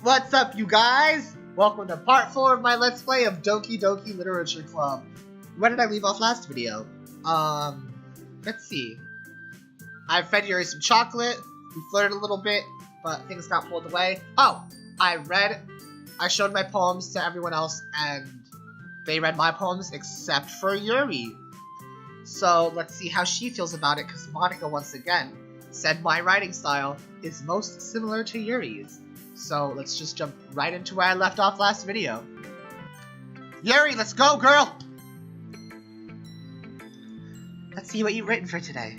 What's up, you guys? Welcome to part 4 of my Let's Play of Doki Doki Literature Club. Where did I leave off last video? Let's see. I fed Yuri some chocolate, we flirted a little bit, but things got pulled away. Oh! I showed my poems to everyone else, and they read my poems except for Yuri. So, let's see how she feels about it, because Monica, once again, said my writing style is most similar to Yuri's. So let's just jump right into where I left off last video. Yuri, let's go, girl! Let's see what you've written for today.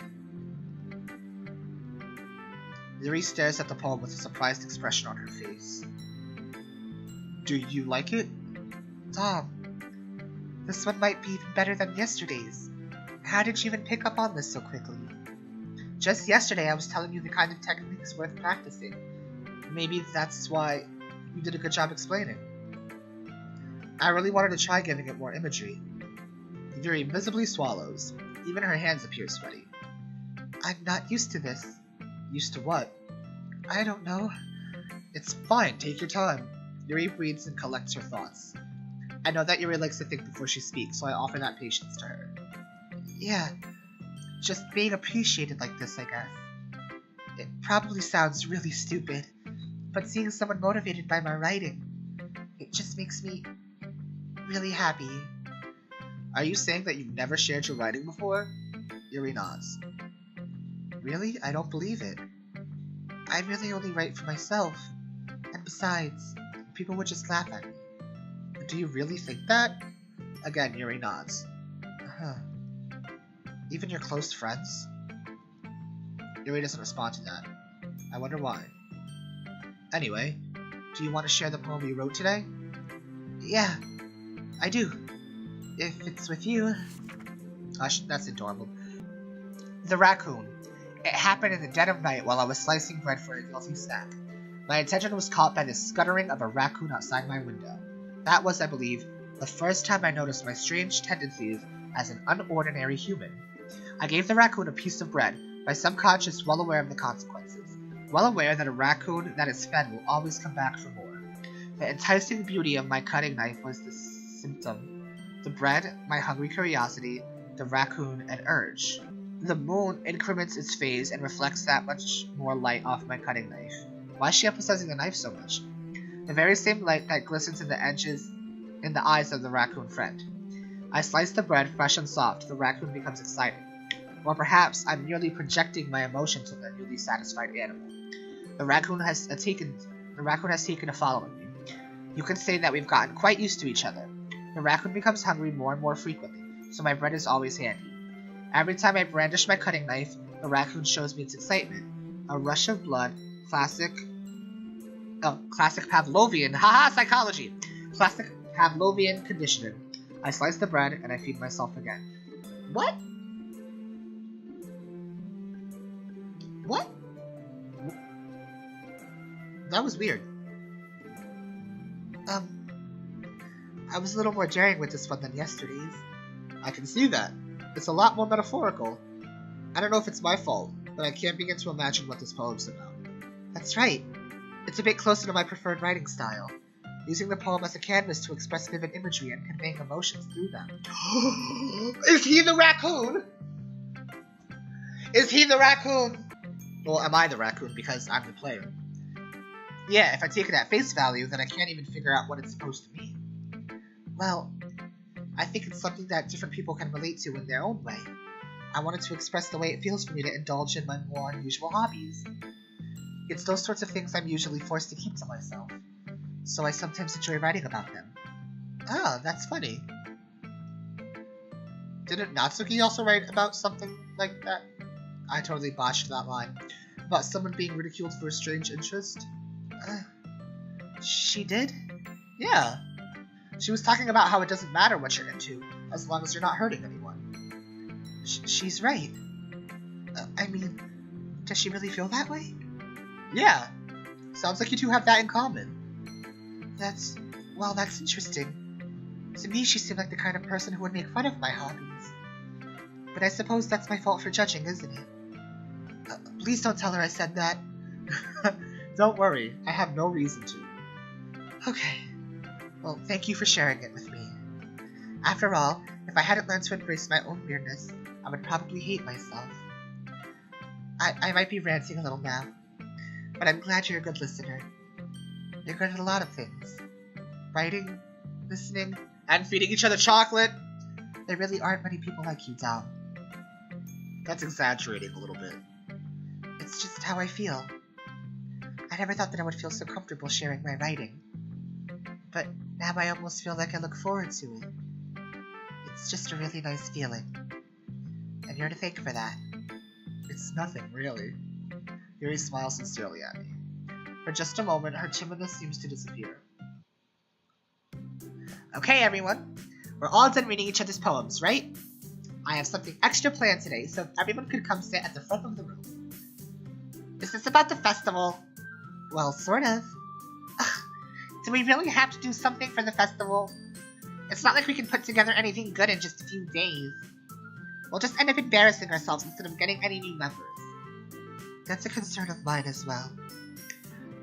Yuri stares at the poem with a surprised expression on her face. Do you like it? Tom, this one might be even better than yesterday's. How did you even pick up on this so quickly? Just yesterday I was telling you the kind of techniques worth practicing. Maybe that's why you did a good job explaining. I really wanted to try giving it more imagery. Yuri visibly swallows. Even her hands appear sweaty. I'm not used to this. Used to what? I don't know. It's fine, take your time. Yuri breathes and collects her thoughts. I know that Yuri likes to think before she speaks, so I offer that patience to her. Yeah, just being appreciated like this, I guess. It probably sounds really stupid, but seeing someone motivated by my writing, it just makes me really happy. Are you saying that you've never shared your writing before? Yuri nods. Really? I don't believe it. I really only write for myself. And besides, people would just laugh at me. Do you really think that? Again, Yuri nods. Huh. Even your close friends? Yuri doesn't respond to that. I wonder why. Anyway, do you want to share the poem you wrote today? Yeah, I do. If it's with you. Gosh, that's adorable. The raccoon. It happened in the dead of night while I was slicing bread for a guilty snack. My attention was caught by the scuttering of a raccoon outside my window. That was, I believe, the first time I noticed my strange tendencies as an unordinary human. I gave the raccoon a piece of bread, my subconscious well aware of the consequences. Well aware that a raccoon that is fed will always come back for more. The enticing beauty of my cutting knife was the symptom. The bread, my hungry curiosity, the raccoon, an urge. The moon increments its phase and reflects that much more light off my cutting knife. Why is she emphasizing the knife so much? The very same light that glistens in the edges in the eyes of the raccoon friend. I slice the bread fresh and soft. The raccoon becomes excited. Or perhaps I'm merely projecting my emotion to the newly satisfied animal. The raccoon has taken a following me. You can say that we've gotten quite used to each other. The raccoon becomes hungry more and more frequently, so my bread is always handy. Every time I brandish my cutting knife, the raccoon shows me its excitement. A rush of blood, classic Pavlovian, psychology! Classic Pavlovian conditioning. I slice the bread and I feed myself again. What? What? That was weird. I was a little more daring with this one than yesterday's. I can see that. It's a lot more metaphorical. I don't know if it's my fault, but I can't begin to imagine what this poem's about. That's right. It's a bit closer to my preferred writing style, using the poem as a canvas to express vivid imagery and conveying emotions through them. Is he the raccoon? Is he the raccoon? Well, am I the raccoon because I'm the player? Yeah, if I take it at face value, then I can't even figure out what it's supposed to mean. Well, I think it's something that different people can relate to in their own way. I wanted to express the way it feels for me to indulge in my more unusual hobbies. It's those sorts of things I'm usually forced to keep to myself, so I sometimes enjoy writing about them. Ah, that's funny. Didn't Natsuki also write about something like that? I totally botched that line. About someone being ridiculed for a strange interest? She did? Yeah. She was talking about how it doesn't matter what you're into, as long as you're not hurting anyone. She's right. I mean, does she really feel that way? Yeah. Sounds like you two have that in common. That's interesting. To me, she seemed like the kind of person who would make fun of my hobbies. But I suppose that's my fault for judging, isn't it? Please don't tell her I said that. Don't worry, I have no reason to. Okay. Well, thank you for sharing it with me. After all, if I hadn't learned to embrace my own weirdness, I would probably hate myself. I might be ranting a little now, but I'm glad you're a good listener. You're good at a lot of things. Writing, listening, and feeding each other chocolate. There really aren't many people like you, Dom. That's exaggerating a little bit. It's just how I feel. I never thought that I would feel so comfortable sharing my writing. But now I almost feel like I look forward to it. It's just a really nice feeling. And you're to thank for that. It's nothing, really. Yuri smiles sincerely at me. For just a moment, her timidness seems to disappear. Okay, everyone. We're all done reading each other's poems, right? I have something extra planned today, so if everyone could come sit at the front of the room. Is this about the festival? Well, sort of. Do we really have to do something for the festival? It's not like we can put together anything good in just a few days. We'll just end up embarrassing ourselves instead of getting any new members. That's a concern of mine as well.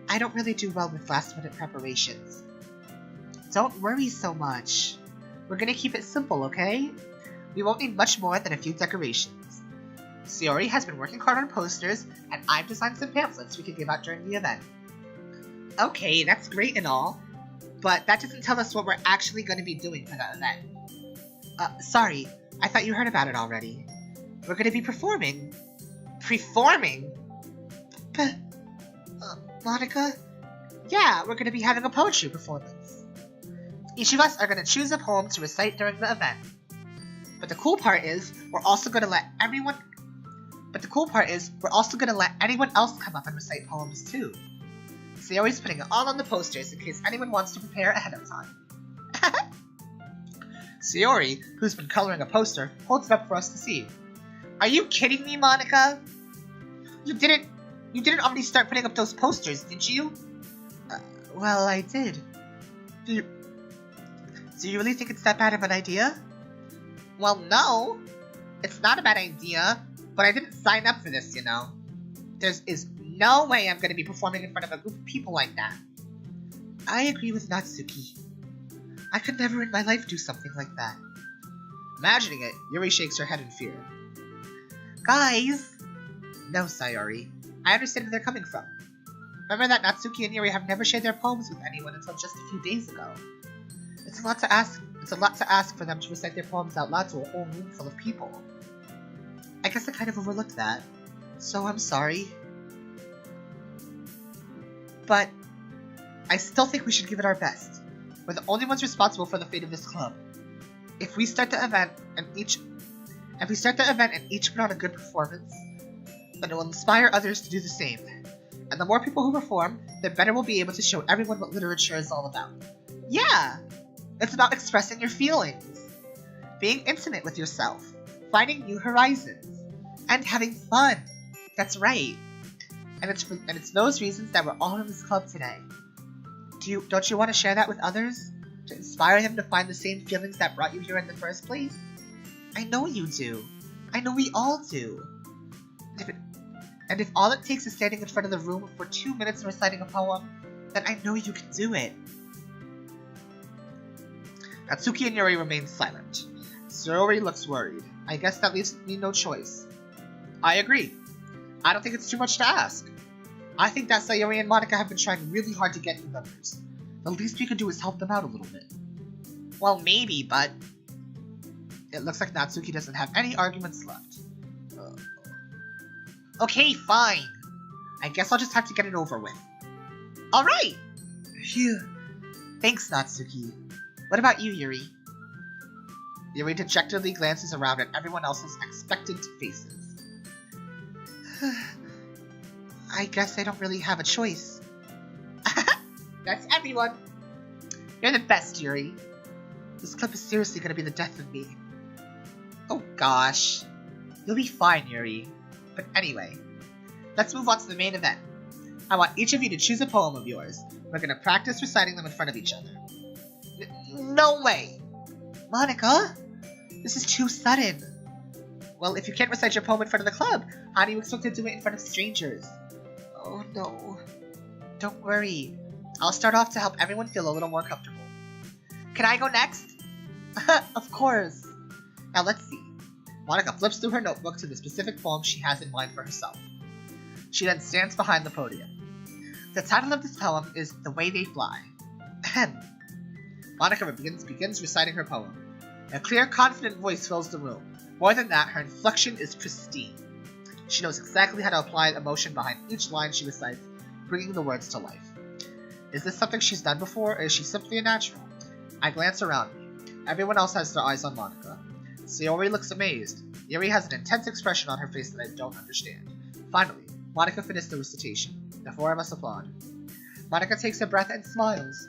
I don't really do well with last-minute preparations. Don't worry so much. We're gonna keep it simple, okay? We won't need much more than a few decorations. Yuri has been working hard on posters, and I've designed some pamphlets we can give out during the event. Okay, that's great and all, but that doesn't tell us what we're actually going to be doing for the event. Sorry, I thought you heard about it already. We're going to be performing. Performing? Monica? Yeah, we're going to be having a poetry performance. Each of us are going to choose a poem to recite during the event. But the cool part is, we're also going to let anyone else come up and recite poems too. Sayori's putting it all on the posters in case anyone wants to prepare ahead of time. Sayori, who's been coloring a poster, holds it up for us to see. Are you kidding me, Monica? You didn't already start putting up those posters, did you? Well, I did. Do you really think it's that bad of an idea? Well, no. It's not a bad idea, but I didn't sign up for this, you know. There is no way I'm going to be performing in front of a group of people like that. I agree with Natsuki. I could never in my life do something like that. Imagining it, Yuri shakes her head in fear. Guys! No, Sayori. I understand where they're coming from. Remember that Natsuki and Yuri have never shared their poems with anyone until just a few days ago. It's a lot to ask for them to recite their poems out loud to a whole room full of people. I guess I kind of overlooked that, so I'm sorry. But I still think we should give it our best. We're the only ones responsible for the fate of this club. If we start the event and each put on a good performance, then it will inspire others to do the same. And the more people who perform, the better we'll be able to show everyone what literature is all about. Yeah! It's about expressing your feelings, being intimate with yourself, finding new horizons, and having fun. That's right. And it's those reasons that we're all in this club today. Don't you want to share that with others? To inspire them to find the same feelings that brought you here in the first place? I know you do. I know we all do. And if all it takes is standing in front of the room for 2 minutes and reciting a poem, then I know you can do it. Natsuki and Yuri remain silent. Sayori looks worried. I guess that leaves me no choice. I agree. I don't think it's too much to ask. I think that Sayori and Monica have been trying really hard to get new members. The least we could do is help them out a little bit. Well, maybe, but... It looks like Natsuki doesn't have any arguments left. Okay, fine. I guess I'll just have to get it over with. Alright! Phew. Thanks, Natsuki. What about you, Yuri? Yuri dejectedly glances around at everyone else's expectant faces. I guess I don't really have a choice. That's everyone! You're the best, Yuri. This club is seriously gonna be the death of me. Oh gosh. You'll be fine, Yuri. But anyway, let's move on to the main event. I want each of you to choose a poem of yours. We're gonna practice reciting them in front of each other. No way! Monica? This is too sudden. Well, if you can't recite your poem in front of the club, how do you expect to do it in front of strangers? Oh no. Don't worry. I'll start off to help everyone feel a little more comfortable. Can I go next? Of course. Now let's see. Monika flips through her notebook to the specific poem she has in mind for herself. She then stands behind the podium. The title of this poem is The Way They Fly. Monika begins reciting her poem. A clear, confident voice fills the room. More than that, her inflection is pristine. She knows exactly how to apply emotion behind each line she recites, bringing the words to life. Is this something she's done before, or is she simply a natural? I glance around me. Everyone else has their eyes on Monika. Sayori looks amazed. Yuri has an intense expression on her face that I don't understand. Finally, Monika finished the recitation. The four of us applaud. Monika takes a breath and smiles.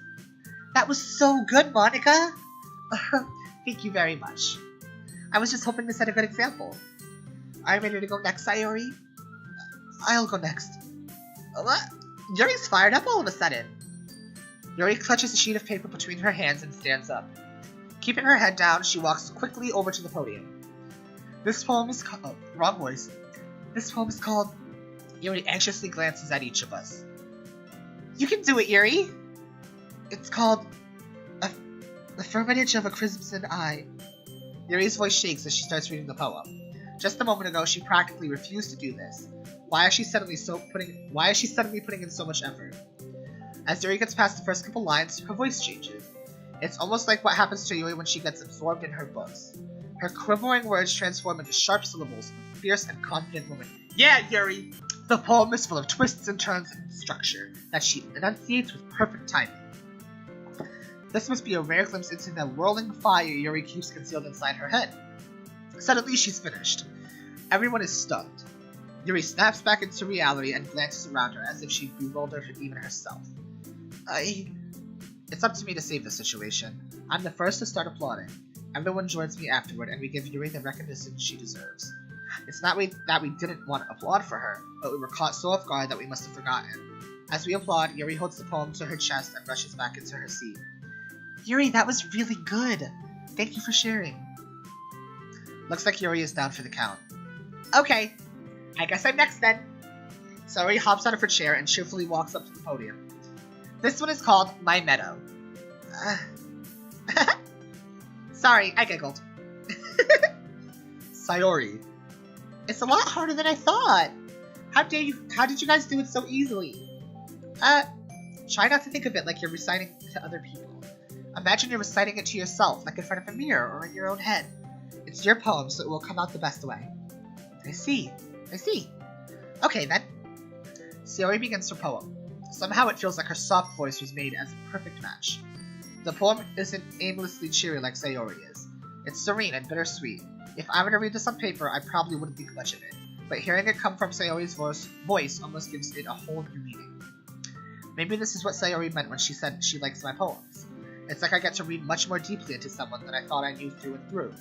That was so good, Monika! Thank you very much. I was just hoping to set a good example. Are you ready to go next, Sayori? I'll go next. What? Yuri's fired up all of a sudden. Yuri clutches a sheet of paper between her hands and stands up. Keeping her head down, she walks quickly over to the podium. This poem is called... wrong voice. This poem is called... Yuri anxiously glances at each of us. You can do it, Yuri! It's called... The Firmage of a Crimson Eye. Yuri's voice shakes as she starts reading the poem. Just a moment ago, she practically refused to do this. Why is she suddenly putting in so much effort? As Yuri gets past the first couple lines, her voice changes. It's almost like what happens to Yuri when she gets absorbed in her books. Her quivering words transform into sharp syllables of a fierce and confident woman. Yeah, Yuri! The poem is full of twists and turns and structure that she enunciates with perfect timing. This must be a rare glimpse into the whirling fire Yuri keeps concealed inside her head. Suddenly, she's finished. Everyone is stunned. Yuri snaps back into reality and glances around her as if she'd bewildered even herself. It's up to me to save the situation. I'm the first to start applauding. Everyone joins me afterward, and we give Yuri the recognition she deserves. It's not that we didn't want to applaud for her, but we were caught so off guard that we must have forgotten. As we applaud, Yuri holds the poem to her chest and rushes back into her seat. Yuri, that was really good. Thank you for sharing. Looks like Yuri is down for the count. Okay, I guess I'm next then. Sayori hops out of her chair and cheerfully walks up to the podium. This one is called My Meadow. Sorry, I giggled. Sayori. It's a lot harder than I thought. How did you guys do it so easily? Try not to think of it like you're reciting to other people. Imagine you're reciting it to yourself, like in front of a mirror or in your own head. It's your poem, so it will come out the best way. I see. Okay, then. Sayori begins her poem. Somehow it feels like her soft voice was made as a perfect match. The poem isn't aimlessly cheery like Sayori is. It's serene and bittersweet. If I were to read this on paper, I probably wouldn't think much of it. But hearing it come from Sayori's voice almost gives it a whole new meaning. Maybe this is what Sayori meant when she said she likes my poems. It's like I get to read much more deeply into someone than I thought I knew through and through.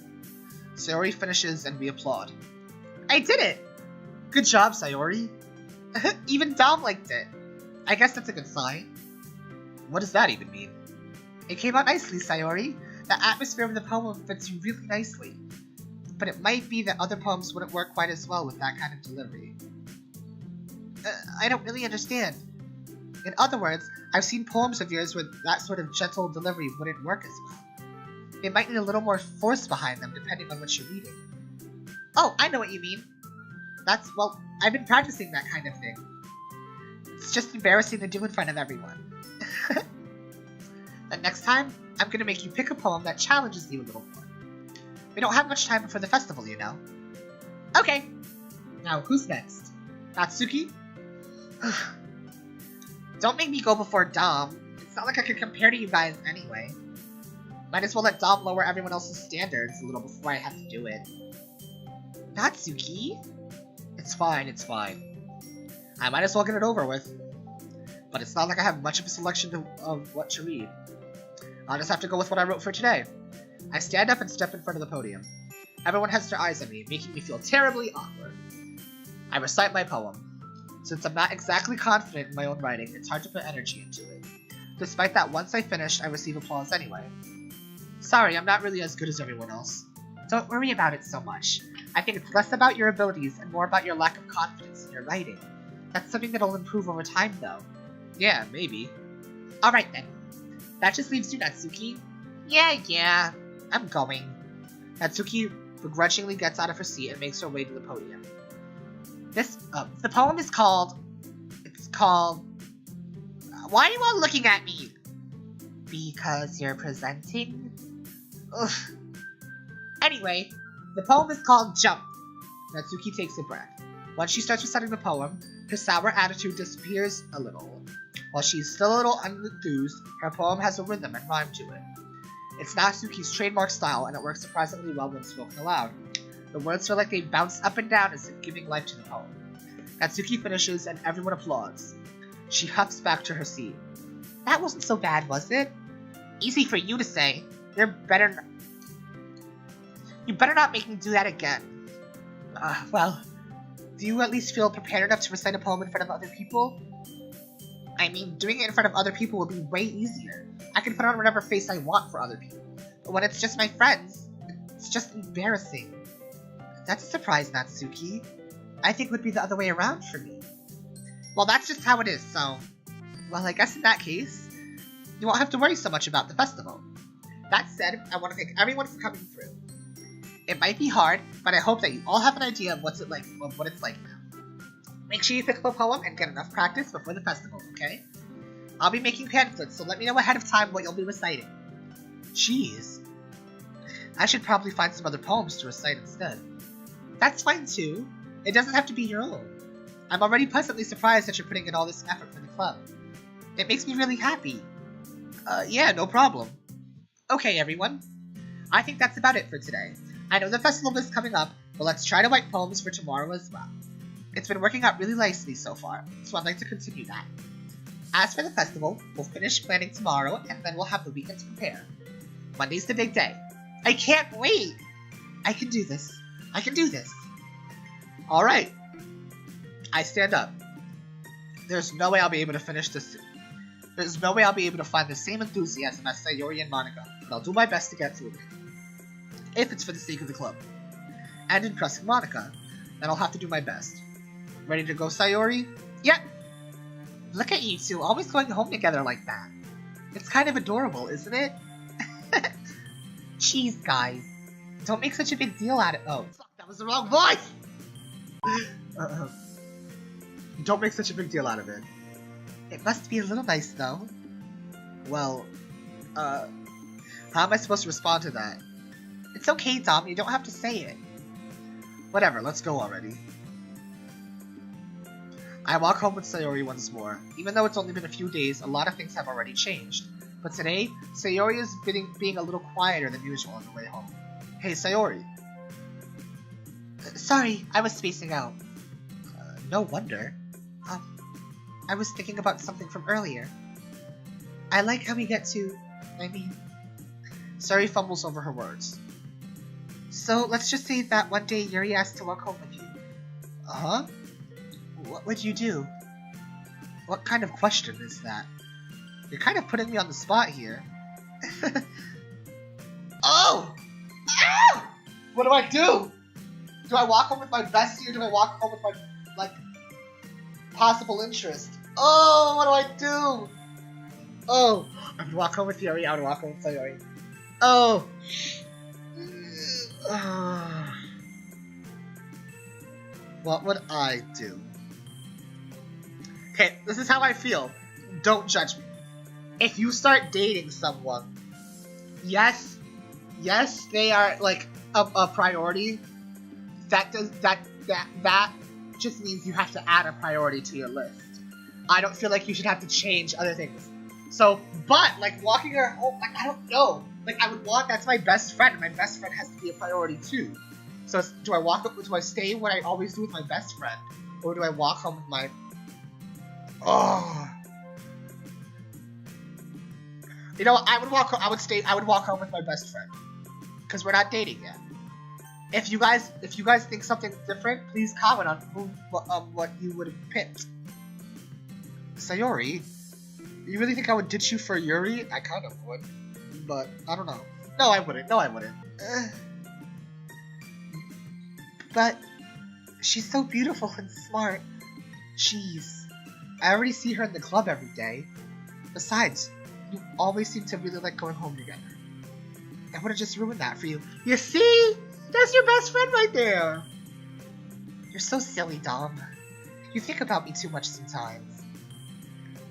Sayori finishes and we applaud. I did it! Good job, Sayori. Even Dom liked it. I guess that's a good sign. What does that even mean? It came out nicely, Sayori. The atmosphere of the poem fits you really nicely. But it might be that other poems wouldn't work quite as well with that kind of delivery. I don't really understand. In other words, I've seen poems of yours where that sort of gentle delivery wouldn't work as well. They might need a little more force behind them depending on what you're reading. Oh, I know what you mean. Well, I've been practicing that kind of thing. It's just embarrassing to do in front of everyone. And next time, I'm gonna make you pick a poem that challenges you a little more. We don't have much time before the festival, you know. Okay. Now, who's next? Natsuki? Don't make me go before Dom. It's not like I could compare to you guys anyway. Might as well let Dom lower everyone else's standards a little before I have to do it. Natsuki? It's fine. I might as well get it over with. But it's not like I have much of a selection of what to read. I'll just have to go with what I wrote for today. I stand up and step in front of the podium. Everyone has their eyes on me, making me feel terribly awkward. I recite my poem. Since I'm not exactly confident in my own writing, it's hard to put energy into it. Despite that, once I finish, I receive applause anyway. Sorry, I'm not really as good as everyone else. Don't worry about it so much. I think it's less about your abilities and more about your lack of confidence in your writing. That's something that'll improve over time, though. Yeah, maybe. Alright then. That just leaves you, Natsuki. Yeah, I'm going. Natsuki begrudgingly gets out of her seat and makes her way to the podium. The poem is called... Why are you all looking at me? Because you're presenting? Ugh. Anyway, the poem is called Jump. Natsuki takes a breath. Once she starts reciting the poem, her sour attitude disappears a little. While she's still a little unenthused, her poem has a rhythm and rhyme to it. It's Natsuki's trademark style, and it works surprisingly well when spoken aloud. The words feel like they bounce up and down as if giving life to the poem. Natsuki finishes, and everyone applauds. She huffs back to her seat. That wasn't so bad, was it? Easy for you to say. You better not make me do that again. Well, do you at least feel prepared enough to recite a poem in front of other people? I mean, doing it in front of other people will be way easier. I can put on whatever face I want for other people. But when it's just my friends, it's just embarrassing. That's a surprise, Natsuki. I think it would be the other way around for me. Well, that's just how it is, so... Well, I guess in that case, you won't have to worry so much about the festival. That said, I want to thank everyone for coming through. It might be hard, but I hope that you all have an idea of what it's like now. Make sure you pick up a poem and get enough practice before the festival, okay? I'll be making pamphlets, so let me know ahead of time what you'll be reciting. Jeez. I should probably find some other poems to recite instead. That's fine too. It doesn't have to be your own. I'm already pleasantly surprised that you're putting in all this effort for the club. It makes me really happy. Yeah, no problem. Okay, everyone. I think that's about it for today. I know the festival is coming up, but let's try to write poems for tomorrow as well. It's been working out really nicely so far, so I'd like to continue that. As for the festival, we'll finish planning tomorrow, and then we'll have the weekend to prepare. Monday's the big day. I can't wait! I can do this. I can do this. Alright. I stand up. There's no way I'll be able to finish this. There's no way I'll be able to find the same enthusiasm as Sayori and Monica, but I'll do my best to get through it. If it's for the sake of the club. And impressing Monica, then I'll have to do my best. Ready to go, Sayori? Yep! Look at you two, always going home together like that. It's kind of adorable, isn't it? Jeez, guys. Don't make such a big deal out of it. Oh, fuck, that was the wrong voice! Don't make such a big deal out of it. It must be a little nice, though. Well, how am I supposed to respond to that? It's okay, Dom, you don't have to say it. Whatever, let's go already. I walk home with Sayori once more. Even though it's only been a few days, a lot of things have already changed. But today, Sayori is being a little quieter than usual on the way home. Hey, Sayori. Sorry, I was spacing out. No wonder. I was thinking about something from earlier. I like how we get to... Sayori fumbles over her words. So, let's just say that one day Yuri asked to walk home with you. Uh-huh? What would you do? What kind of question is that? You're kind of putting me on the spot here. Oh! Ow! What do I do? Do I walk home with my bestie or do I walk home with my, possible interest? Oh, what do I do? Oh, I would walk home with Yuri, I would walk home with Sayori. Oh! What would I do? Okay, this is how I feel. Don't judge me. If you start dating someone, yes, they are a priority. That just means you have to add a priority to your list. I don't feel like you should have to change other things. So, but walking her home, I don't know. I would walk. That's my best friend, and my best friend has to be a priority too. So, do I stay what I always do with my best friend, or do I walk home with my? Oh. You know, I would walk home with my best friend, because we're not dating yet. If you guys think something different, please comment on what you would have picked. Sayori, you really think I would ditch you for Yuri? I kind of would, but I don't know. No, I wouldn't. But she's so beautiful and smart. Jeez, I already see her in the club every day. Besides, you always seem to really like going home together. I would have just ruined that for you. You see? That's your best friend right there! You're so silly, Dom. You think about me too much sometimes.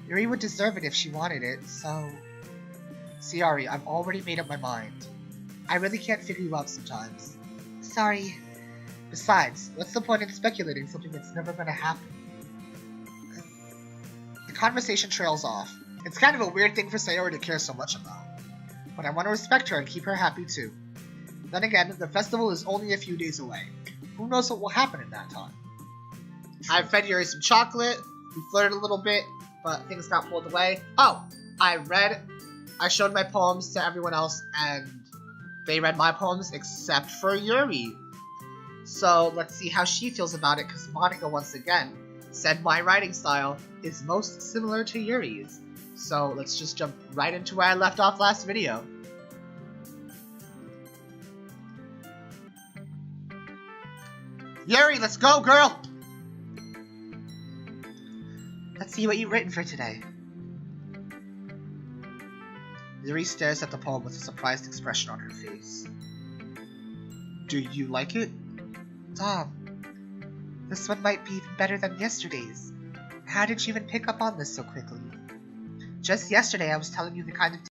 Yuri would deserve it if she wanted it, so... Yuri, I've already made up my mind. I really can't figure you out sometimes. Sorry. Besides, what's the point in speculating something that's never gonna happen? The conversation trails off. It's kind of a weird thing for Sayori to care so much about. But I want to respect her and keep her happy too. Then again, the festival is only a few days away. Who knows what will happen in that time? I fed Yuri some chocolate, we flirted a little bit, but things got pulled away. Oh! I showed my poems to everyone else, and they read my poems except for Yuri. So let's see how she feels about it, because Monica once again said my writing style is most similar to Yuri's. So let's just jump right into where I left off last video. Yuri, let's go, girl! Let's see what you've written for today. Yuri stares at the poem with a surprised expression on her face. Do you like it? Tom, this one might be even better than yesterday's. How did you even pick up on this so quickly? Just yesterday I was telling you the kind of